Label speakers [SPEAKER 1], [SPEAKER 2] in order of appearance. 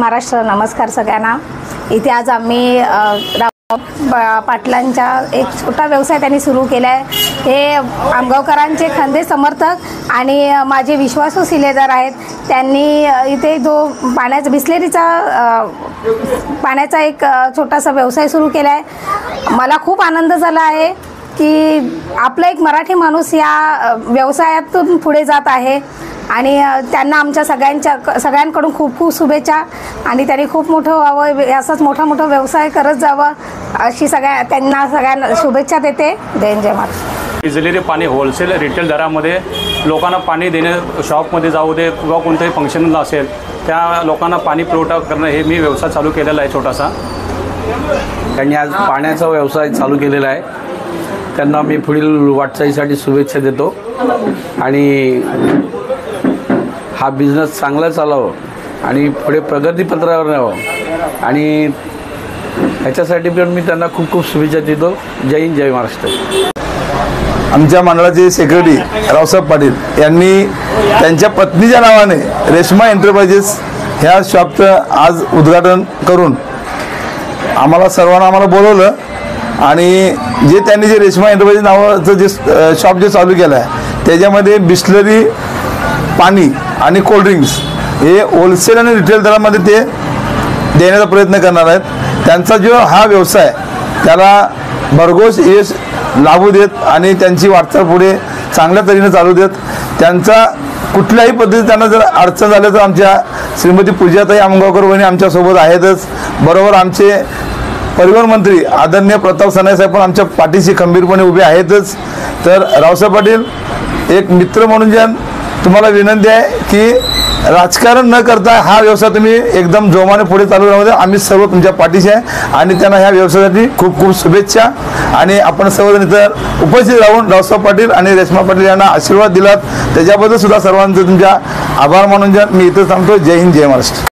[SPEAKER 1] महाराष्ट्र। नमस्कार सगळ्यांना। इथे आज आम्ही पाटलांचा एक छोटा व्यवसाय त्यांनी सुरू केला आहे। हे आमगावकरांचे खंदे समर्थक आणि माझे विश्वासू शिलेदार आहेत। त्यांनी इथे जो पाण्याचा एक छोटासा व्यवसाय सुरू केला आहे। मला खूप आनंद झाला आहे की आपला एक मराठी माणूस या व्यवसायातून पुढे जात आहे आणि त्यांना आमच्या सगळ्यांकडून खूप खूप शुभेच्छा आणि त्यांनी खूप मोठं व्हावं, असाच मोठा व्यवसाय करत जावं अशी त्यांना सगळ्यांना शुभेच्छा देते। जय महाराष्ट्र।
[SPEAKER 2] बिजलेले पाणी होलसेल रिटेल दरामध्ये लोकांना पाणी देणे, शॉपमध्ये जाऊ दे किंवा कोणतेही फंक्शन असेल त्या लोकांना पाणी पुरवठा करणं हे मी व्यवसाय चालू केलेला आहे छोटासा।
[SPEAKER 3] त्यांनी आज पाण्याचा व्यवसाय चालू केलेला आहे। त्यांना मी पुढील वाटचालीसाठी शुभेच्छा देतो आणि हा बिझनेस चांगला चालावं आणि पुढे प्रगतीपत्रावर न्यावं आणि ह्याच्यासाठी पण मी त्यांना खूप खूप शुभेच्छा देतो। जय हिंद, जय महाराष्ट्र।
[SPEAKER 4] आमच्या मंडळाचे सेक्रेटरी रावसाहेब पाटील यांनी त्यांच्या पत्नीच्या नावाने रेश्मा एंटरप्राइजेस ह्या शॉपचं आज उद्घाटन करून आम्हाला बोलवलं आणि त्यांनी रेश्मा एंटरप्राइजेस नावाचं जे शॉप चालू केलं आहे त्याच्यामध्ये बिस्लरी, पाणी आणि कोल्ड्रिंक्स हे होलसेल आणि रिटेल दरामध्ये ते देण्याचा प्रयत्न करणार आहेत। त्यांचा जो हा व्यवसाय त्याला भरघोस यश लाभू देत आणि त्यांची वाटचाल पुढे चांगल्या तऱ्हेने चालू देत। त्यांचा कुठल्याही पद्धतीत त्यांना जर अडचण झालं तर आमच्या श्रीमती पूजाताई आमगावकर वहिनी आमच्यासोबत आहेतच। बरोबर आमचे परिवहन मंत्री आदरणीय प्रताप सरनाईक साहेब पण आमच्या पाठीशी खंबीरपणे उभे आहेतच। तर रावसाहेब पाटील एक मित्र म्हणून तुम्हाला विनंती आहे की राजकारण न करता हा व्यवसाय तुम्ही एकदम जोमाने पुढे चालू राहू। आम्ही सर्व तुमच्या पाठीशी आहे आणि त्यांना ह्या व्यवसायासाठी खूप खूप शुभेच्छा आणि आपण सर्वजण इथं उपस्थित राहून रावसाहेब पाटील आणि रेश्मा पाटील यांना आशीर्वाद दिलात त्याच्याबद्दल सुद्धा सर्वांचे तुमच्या आभार मानून मी इथं थांबतो। जय हिंद, जय महाराष्ट्र।